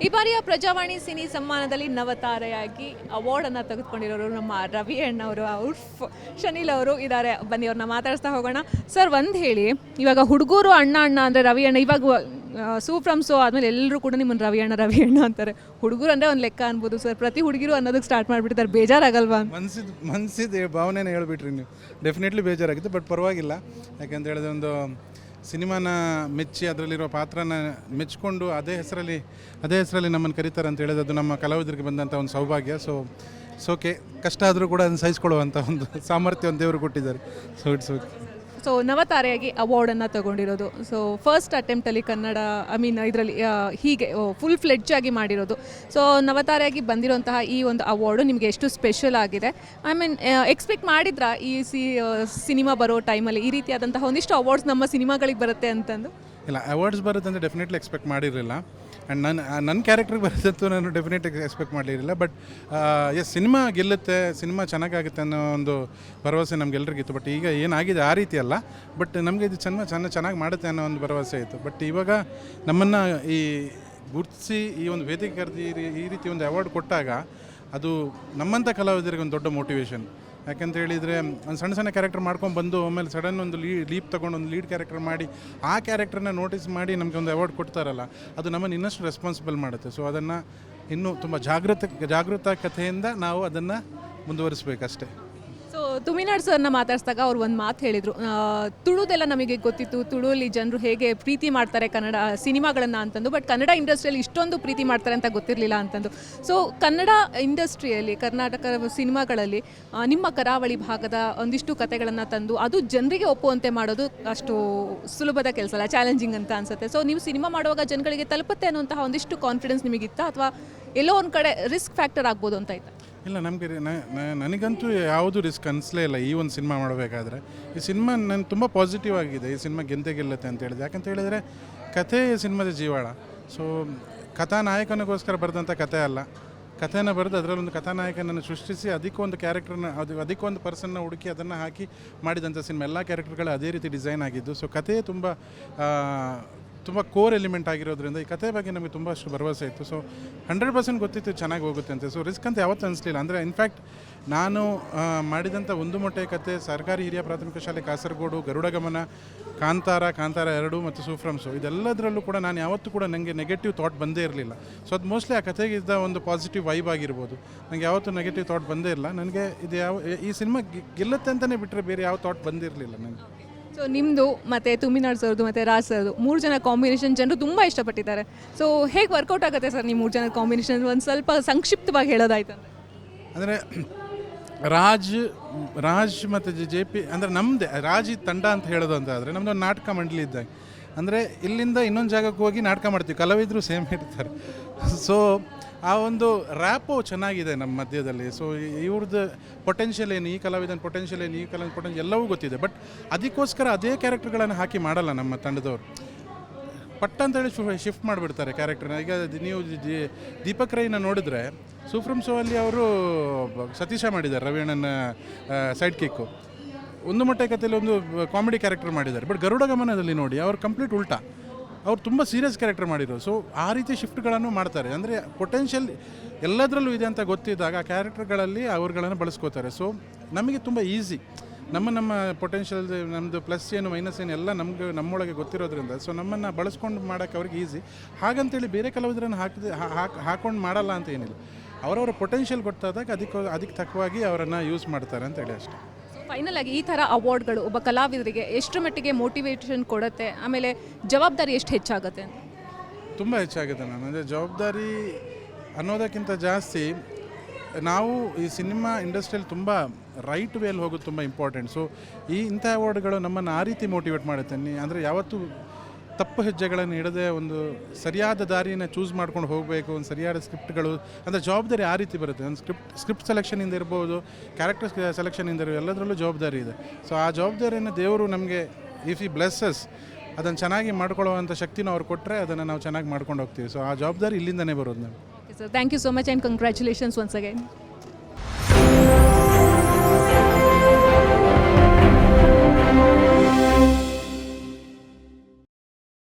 ಈ ಬಾರಿಯ ಪ್ರಜಾವಾಣಿ ಸಿನಿ ಸಮ್ಮಾನದಲ್ಲಿ ನವತಾರೆಯಾಗಿ ಅವಾರ್ಡನ್ನು ತೆಗೆದುಕೊಂಡಿರೋರು ನಮ್ಮ ರವಿ ಅಣ್ಣವರು ಉರ್ಫ್ ಶನಿಲ್ ಅವರು ಇದ್ದಾರೆ. ಬನ್ನಿ ಅವ್ರನ್ನ ಮಾತಾಡಿಸ್ತಾ ಹೋಗೋಣ. ಸರ್ ಒಂದು ಹೇಳಿ, ಇವಾಗ ಹುಡುಗರು ಅಣ್ಣ ಅಣ್ಣ ಅಂದರೆ ರವಿ ಅಣ್ಣ, ಇವಾಗ ಸೂ ಫ್ರಮ್ ಸೋ ಆದಮೇಲೆ ಎಲ್ಲರೂ ಕೂಡ ನಿಮ್ಮನ್ನು ರವಿ ಅಣ್ಣ ಅಂತಾರೆ. ಹುಡುಗರು ಅಂದರೆ ಒಂದು ಲೆಕ್ಕ ಅನ್ಬೋದು ಸರ್, ಪ್ರತಿ ಹುಡುಗಿರು ಅನ್ನೋದಕ್ಕೆ ಸ್ಟಾರ್ಟ್ ಮಾಡಿಬಿಡ್ತಾರೆ. ಬೇಜಾರಾಗಲ್ವಾ? ಮನ್ಸಿದ ಭಾವನೆನ ಹೇಳ್ಬಿಟ್ರಿ ನೀವು. ಡೆಫಿನೆಟ್ಲಿ ಬೇಜಾರಾಗುತ್ತೆ, ಬಟ್ ಪರವಾಗಿಲ್ಲ. ಯಾಕೆಂತ ಹೇಳಿದ್ರೆ ಒಂದು ಸಿನಿಮಾನ ಮೆಚ್ಚಿ ಅದರಲ್ಲಿರೋ ಪಾತ್ರನ ಮೆಚ್ಚಿಕೊಂಡು ಅದೇ ಹೆಸರಲ್ಲಿ ನಮ್ಮನ್ನು ಕರೀತಾರೆ ಅಂತ ಹೇಳಿದ್ರೆ ಅದು ನಮ್ಮ ಕಲಾವಿದರಿಗೆ ಬಂದಂಥ ಒಂದು ಸೌಭಾಗ್ಯ. ಓಕೆ, ಕಷ್ಟ ಆದರೂ ಕೂಡ ಅದನ್ನು ಸಹಿಸ್ಕೊಳ್ಳುವಂಥ ಒಂದು ಸಾಮರ್ಥ್ಯ ಒಂದು ದೇವರು ಕೊಟ್ಟಿದ್ದಾರೆ. It's okay. ಸೊ ನವತಾರೆಯಾಗಿ ಅವಾರ್ಡನ್ನು ತಗೊಂಡಿರೋದು. ಸೊ ಫಸ್ಟ್ ಅಟೆಂಪ್ಟಲ್ಲಿ ಕನ್ನಡ ಇದರಲ್ಲಿ ಹೀಗೆ ಫುಲ್ ಫ್ಲೆಡ್ಜ್ ಆಗಿ ಮಾಡಿರೋದು. ಸೊ ನವತಾರೆಯಾಗಿ ಬಂದಿರೋಂತಹ ಈ ಒಂದು ಅವಾರ್ಡು ನಿಮಗೆ ಎಷ್ಟು ಸ್ಪೆಷಲ್ ಆಗಿದೆ? ಎಕ್ಸ್ಪೆಕ್ಟ್ ಮಾಡಿದ್ರಾ ಈ ಸಿನಿಮಾ ಬರೋ ಟೈಮಲ್ಲಿ ಈ ರೀತಿಯಾದಂತಹ ಒಂದಿಷ್ಟು ಅವಾರ್ಡ್ಸ್ ನಮ್ಮ ಸಿನಿಮಾಗಳಿಗೆ ಬರುತ್ತೆ ಅಂತಂದು? ಇಲ್ಲ, ಅವಾರ್ಡ್ಸ್ ಬರುತ್ತೆ ಅಂತ ಡೆಫಿನೆಟ್ಲಿ ಎಕ್ಸ್ಪೆಕ್ಟ್ ಮಾಡಿರಲಿಲ್ಲ. ಆ್ಯಂಡ್ ನನ್ನ ಕ್ಯಾರೆಕ್ಟ್ರಿಗೆ ಬರೋದಂತೂ ನಾನು ಡೆಫಿನೆಟ್ ಎಕ್ಸ್ಪೆಕ್ಟ್ ಮಾಡಿರಲಿಲ್ಲ. ಬಟ್ ಸಿನಿಮಾ ಗೆಲ್ಲುತ್ತೆ, ಸಿನಿಮಾ ಚೆನ್ನಾಗಾಗುತ್ತೆ ಅನ್ನೋ ಒಂದು ಭರವಸೆ ನಮಗೆಲ್ಲರಿಗಿತ್ತು. ಬಟ್ ಈಗ ಏನಾಗಿದೆ ಆ ರೀತಿ ಅಲ್ಲ, ಬಟ್ ನಮಗೆ ಇದು ಚೆನ್ನಾಗಿ ಮಾಡುತ್ತೆ ಅನ್ನೋ ಒಂದು ಭರವಸೆ ಇತ್ತು. ಬಟ್ ಇವಾಗ ನಮ್ಮನ್ನು ಈ ಗುರುತಿಸಿ ಈ ಒಂದು ವೇದಿಕೆ ಕರೆದು ಈ ರೀತಿ ಒಂದು ಅವಾರ್ಡ್ ಕೊಟ್ಟಾಗ ಅದು ನಮ್ಮಂಥ ಕಲಾವಿದರಿಗೆ ಒಂದು ದೊಡ್ಡ ಮೋಟಿವೇಶನ್. ಯಾಕೆಂತ ಹೇಳಿದರೆ ಒಂದು ಸಣ್ಣ ಕ್ಯಾರೆಕ್ಟರ್ ಮಾಡ್ಕೊಂಡು ಬಂದು ಆಮೇಲೆ ಸಡನ್ ಒಂದು ಲೀಪ್ ತೊಗೊಂಡು ಒಂದು ಲೀಡ್ ಕ್ಯಾರೆಕ್ಟರ್ ಮಾಡಿ ಆ ಕ್ಯಾರೆಕ್ಟರ್ನ ನೋಟಿಸ್ ಮಾಡಿ ನಮಗೆ ಒಂದು ಅವಾರ್ಡ್ ಕೊಡ್ತಾರಲ್ಲ, ಅದು ನಮ್ಮನ್ನು ಇನ್ನಷ್ಟು ರೆಸ್ಪಾನ್ಸಿಬಲ್ ಮಾಡುತ್ತೆ. ಸೊ ಅದನ್ನು ಇನ್ನೂ ತುಂಬ ಜಾಗೃತಕತೆಯಿಂದ ನಾವು ಅದನ್ನು ಮುಂದುವರಿಸಬೇಕಷ್ಟೇ. ಸೊ ತುಮಿನಾಡ್ ಸರ್ನ ಮಾತಾಡಿಸಿದಾಗ ಅವ್ರು ಒಂದು ಮಾತು ಹೇಳಿದರು, ತುಳುದೆಲ್ಲ ನಮಗೆ ಗೊತ್ತಿತ್ತು, ತುಳುವಲ್ಲಿ ಜನರು ಹೇಗೆ ಪ್ರೀತಿ ಮಾಡ್ತಾರೆ ಕನ್ನಡ ಸಿನಿಮಾಗಳನ್ನು ಅಂತಂದು, ಬಟ್ ಕನ್ನಡ ಇಂಡಸ್ಟ್ರಿಯಲ್ಲಿ ಇಷ್ಟೊಂದು ಪ್ರೀತಿ ಮಾಡ್ತಾರೆ ಅಂತ ಗೊತ್ತಿರಲಿಲ್ಲ ಅಂತಂದು. ಸೊ ಕನ್ನಡ ಇಂಡಸ್ಟ್ರಿಯಲ್ಲಿ ಕರ್ನಾಟಕ ಸಿನಿಮಾಗಳಲ್ಲಿ ನಿಮ್ಮ ಕರಾವಳಿ ಭಾಗದ ಒಂದಿಷ್ಟು ಕತೆಗಳನ್ನು ತಂದು ಅದು ಜನರಿಗೆ ಒಪ್ಪುವಂತೆ ಮಾಡೋದು ಅಷ್ಟು ಸುಲಭದ ಕೆಲಸ ಅಲ್ಲ, ಚಾಲೆಂಜಿಂಗ್ ಅಂತ ಅನಿಸುತ್ತೆ. ಸೊ ನೀವು ಸಿನಿಮಾ ಮಾಡುವಾಗ ಜನಗಳಿಗೆ ತಲುಪುತ್ತೆ ಅನ್ನುವಂತಹ ಒಂದಿಷ್ಟು ಕಾನ್ಫಿಡೆನ್ಸ್ ನಿಮಗಿತ್ತಾ, ಅಥವಾ ಎಲ್ಲೋ ಒಂದು ಕಡೆ ರಿಸ್ಕ್ ಫ್ಯಾಕ್ಟರ್ ಆಗ್ಬೋದು ಅಂತ ಆಯ್ತಾ? ಇಲ್ಲ, ನನಗಂತೂ ಯಾವುದು ರಿಸ್ಕ್ ಅನಿಸ್ಲೇ ಇಲ್ಲ ಈ ಒಂದು ಸಿನಿಮಾ ಮಾಡಬೇಕಾದ್ರೆ. ಈ ಸಿನಿಮಾ ನಾನು ತುಂಬ ಪಾಸಿಟಿವ್ ಆಗಿದೆ. ಈ ಸಿನಿಮಾ ಗೆಲ್ಲುತ್ತೆ ಅಂತ ಹೇಳಿದೆ. ಯಾಕಂತ ಹೇಳಿದರೆ ಕಥೆ ಸಿನಿಮಾದ ಜೀವಾಳ. ಸೊ ಕಥಾನಾಯಕನಿಗೋಸ್ಕರ ಬರೆದಂಥ ಕಥೆ ಅಲ್ಲ, ಕಥೆನ ಬರೆದು ಅದರಲ್ಲೊಂದು ಕಥಾನಾಯಕನನ್ನು ಸೃಷ್ಟಿಸಿ ಅದಕ್ಕೊಂದು ಕ್ಯಾರೆಕ್ಟರ್ನ ಅದಕ್ಕೊಂದು ಪರ್ಸನ್ನ ಹುಡುಕಿ ಅದನ್ನು ಹಾಕಿ ಮಾಡಿದಂಥ ಸಿನಿಮಾ. ಎಲ್ಲ ಕ್ಯಾರೆಕ್ಟರ್ಗಳು ಅದೇ ರೀತಿ ಡಿಸೈನ್ ಆಗಿದ್ದು. ಸೊ ಕಥೆ ತುಂಬ ಕೋರ್ ಎಲಿಮೆಂಟ್ ಆಗಿರೋದ್ರಿಂದ ಈ ಕಥೆ ಬಗ್ಗೆ ನಮಗೆ ತುಂಬ ಅಷ್ಟು ಭರವಸೆ ಇತ್ತು. ಸೊ 100% ಗೊತ್ತಿತ್ತು ಚೆನ್ನಾಗಿ ಹೋಗುತ್ತೆ ಅಂತ. ಸೊ ರಿಸ್ಕ್ ಅಂತ ಯಾವತ್ತೂ ಅನಿಸ್ಲಿಲ್ಲ. ಅಂದರೆ ಇನ್ಫ್ಯಾಕ್ಟ್ ನಾನು ಮಾಡಿದಂಥ ಒಂದು ಮೊಟ್ಟೆ ಕತೆ, ಸರ್ಕಾರಿ ಹಿರಿಯ ಪ್ರಾಥಮಿಕ ಶಾಲೆ ಕಾಸರಗೋಡು, ಗರುಡ ಗಮನ, ಕಾಂತಾರ 2 ಮತ್ತು ಸೂ ಫ್ರಮ್ ಸೋ, ಇದೆಲ್ಲದರಲ್ಲೂ ಕೂಡ ನಾನು ಯಾವತ್ತೂ ಕೂಡ ನನಗೆ ನೆಗೆಟಿವ್ ಥಾಟ್ ಬಂದೇ ಇರಲಿಲ್ಲ. ಸೊ ಅದು ಮೋಸ್ಟ್ಲಿ ಆ ಕಥೆಗಿದ್ದ ಒಂದು ಪಾಸಿಟಿವ್ ವೈಬ್ ಆಗಿರ್ಬೋದು. ನನಗೆ ಯಾವತ್ತೂ ನೆಗೆಟಿವ್ ಥಾಟ್ ಬಂದೇ ಇಲ್ಲ. ನನಗೆ ಇದು ಈ ಸಿನಿಮಾ ಗೆಲ್ಲುತ್ತೆ ಅಂತಲೇ ಬಿಟ್ಟರೆ ಬೇರೆ ಯಾವ ಥಾಟ್ ಬಂದಿರಲಿಲ್ಲ ನನಗೆ. ಸೊ ನಿಮ್ಮದು ಮತ್ತು ತುಮಿನಾಡ್ ಸರ್ದು ಮತ್ತು ರಾಜ್ ಸರ್ದು 3 ಜನ ಕಾಂಬಿನೇಷನ್ ಜನರು ತುಂಬ ಇಷ್ಟಪಟ್ಟಿದ್ದಾರೆ. ಸೊ ಹೇಗೆ ವರ್ಕೌಟ್ ಆಗುತ್ತೆ ಸರ್ ನಿಮ್ಮ 3 ಜನ ಕಾಂಬಿನೇಷನ್? ಒಂದು ಸ್ವಲ್ಪ ಸಂಕ್ಷಿಪ್ತವಾಗಿ ಹೇಳೋದಾಯ್ತು ಅಂದರೆ ರಾಜ್ ಮತ್ತು JP ಅಂದರೆ ನಮ್ಮದೇ ರಾಜಿ ತಂಡ ಅಂತ ಹೇಳೋದು ಅಂತ ಆದರೆ ನಮ್ಮದು ಒಂದು ನಾಟಕ ಮಂಡಳಿ ಇದ್ದಾಗ. ಅಂದರೆ ಇಲ್ಲಿಂದ ಇನ್ನೊಂದು ಜಾಗಕ್ಕೆ ಹೋಗಿ ನಾಟಕ ಮಾಡ್ತೀವಿ, ಕಲಾವಿದರು ಸೇಮ್ ಇರ್ತಾರೆ. ಸೊ ಆ ಒಂದು ರ್ಯಾಪು ಚೆನ್ನಾಗಿದೆ ನಮ್ಮ ಮಧ್ಯದಲ್ಲಿ. ಸೊ ಇವ್ರದ್ದು ಪೊಟೆನ್ಷಿಯಲ್ ಏನು, ಈ ಕಲಾವಿದನ ಪೊಟೆನ್ಷಿಯಲ್ ಏನು, ಈ ಕಲಾವಿದನ ಪೊಟೆನ್ಷಿಯಲ್ ಎಲ್ಲವೂ ಗೊತ್ತಿದೆ. ಬಟ್ ಅದಕ್ಕೋಸ್ಕರ ಅದೇ ಕ್ಯಾರೆಕ್ಟರ್ಗಳನ್ನು ಹಾಕಿ ಮಾಡಲ್ಲ ನಮ್ಮ ತಂಡದವರು. ಪಟ್ಟ ಅಂತೇಳಿ ಶಿಫ್ಟ್ ಮಾಡಿಬಿಡ್ತಾರೆ ಕ್ಯಾರೆಕ್ಟರ್ನ. ಈಗ ನೀವು ದೀಪಕ್ ರೈನ ನೋಡಿದ್ರೆ ಸೂ ಫ್ರಮ್ ಸೋ ಅಲ್ಲಿ ಅವರು ಸತೀಶ ಮಾಡಿದ್ದಾರೆ, ರವಿ ಅಣ್ಣನ ಸೈಡ್ ಕಿಕ್ಕು. ಒಂದು ಮೊಟ್ಟೆ ಕಥೆಯಲ್ಲಿ ಒಂದು ಕಾಮಿಡಿ ಕ್ಯಾರೆಕ್ಟರ್ ಮಾಡಿದ್ದಾರೆ. ಬಟ್ ಗರುಡ ಗಮನದಲ್ಲಿ ನೋಡಿ ಅವ್ರು ಕಂಪ್ಲೀಟ್ ಉಲ್ಟಾ, ಅವ್ರು ತುಂಬ ಸೀರಿಯಸ್ ಕ್ಯಾರೆಕ್ಟರ್ ಮಾಡಿರೋ. ಸೊ ಆ ರೀತಿ ಶಿಫ್ಟ್ಗಳನ್ನು ಮಾಡ್ತಾರೆ. ಅಂದರೆ ಪೊಟೆನ್ಷಿಯಲ್ ಎಲ್ಲದರಲ್ಲೂ ಇದೆ ಅಂತ ಗೊತ್ತಿದ್ದಾಗ ಆ ಕ್ಯಾರೆಕ್ಟರ್ಗಳಲ್ಲಿ ಅವ್ರುಗಳನ್ನು ಬಳಸ್ಕೋತಾರೆ. ಸೊ ನಮಗೆ ತುಂಬ ಈಸಿ, ನಮ್ಮ ಪೊಟೆನ್ಷಿಯಲ್, ನಮ್ಮದು ಪ್ಲಸ್ ಏನು ಮೈನಸ್ ಏನು ಎಲ್ಲ ನಮ್ಮೊಳಗೆ ಗೊತ್ತಿರೋದ್ರಿಂದ ಸೊ ನಮ್ಮನ್ನು ಬಳಸ್ಕೊಂಡು ಮಾಡೋಕ್ಕೆ ಅವ್ರಿಗೆ ಈಸಿ. ಹಾಗಂತೇಳಿ ಬೇರೆ ಕಲಾವಿದರನ್ನು ಹಾಕೊಂಡು ಮಾಡಲ್ಲ ಅಂತ ಏನಿಲ್ಲ. ಅವರವರ ಪೊಟೆನ್ಷಿಯಲ್ ಗೊತ್ತಾದಾಗ ಅದಕ್ಕೆ ತಕ್ಕವಾಗಿ ಅವರನ್ನು ಯೂಸ್ ಮಾಡ್ತಾರೆ ಅಂತೇಳಿ ಅಷ್ಟೇ. ಫೈನಲ್ ಆಗಿ ಈ ಥರ ಅವಾರ್ಡ್ಗಳು ಒಬ್ಬ ಕಲಾವಿದರಿಗೆ ಎಷ್ಟು ಮಟ್ಟಿಗೆ ಮೋಟಿವೇಶನ್ ಕೊಡುತ್ತೆ, ಆಮೇಲೆ ಜವಾಬ್ದಾರಿ ಎಷ್ಟು ಹೆಚ್ಚಾಗುತ್ತೆ? ತುಂಬ ಹೆಚ್ಚಾಗುತ್ತೆ. ಅಂದರೆ ಜವಾಬ್ದಾರಿ ಅನ್ನೋದಕ್ಕಿಂತ ಜಾಸ್ತಿ ನಾವು ಈ ಸಿನಿಮಾ ಇಂಡಸ್ಟ್ರಿಯಲ್ಲಿ ತುಂಬ ರೈಟ್ ವೇಲ್ ಹೋಗೋದು ತುಂಬ ಇಂಪಾರ್ಟೆಂಟ್. ಸೊ ಇಂಥ ಅವಾರ್ಡ್ಗಳು ನಮ್ಮನ್ನು ಆ ರೀತಿ ಮೋಟಿವೇಟ್ ಮಾಡುತ್ತೆ. ಅಂದರೆ ಯಾವತ್ತೂ ತಪ್ಪು ಹೆಜ್ಜೆಗಳನ್ನು ಇಡದೆ ಒಂದು ಸರಿಯಾದ ದಾರಿಯನ್ನು ಚೂಸ್ ಮಾಡ್ಕೊಂಡು ಹೋಗಬೇಕು. ಒಂದು ಸರಿಯಾದ ಸ್ಕ್ರಿಪ್ಟ್ಗಳು, ಅಂದರೆ ಜವಾಬ್ದಾರಿ ಆ ರೀತಿ ಬರುತ್ತೆ. ಒಂದು ಸ್ಕ್ರಿಪ್ಟ್ ಸೆಲೆಕ್ಷನಿಂದ ಇರ್ಬೋದು, ಕ್ಯಾರೆಕ್ಟರ್ ಸೆಲೆಕ್ಷನಿಂದ ಇರ್ಬೋದು, ಎಲ್ಲದರಲ್ಲೂ ಜವಾಬ್ದಾರಿ ಇದೆ. ಸೊ ಆ ಜವಾಬ್ದಾರಿಯನ್ನು ದೇವರು ನಮಗೆ ಇಫ್ ಈ ಬ್ಲೆಸ್ಸಸ್ ಅದನ್ನು ಚೆನ್ನಾಗಿ ಮಾಡ್ಕೊಳ್ಳುವಂಥ ಶಕ್ತಿನ ಅವ್ರು ಕೊಟ್ಟರೆ ಅದನ್ನು ನಾವು ಚೆನ್ನಾಗಿ ಮಾಡ್ಕೊಂಡು ಹೋಗ್ತೀವಿ. ಸೊ ಆ ಜವಾಬ್ದಾರಿ ಇಲ್ಲಿಂದನೇ ಬರೋದು ನಾವು. Sir thank you so much and congratulations once again.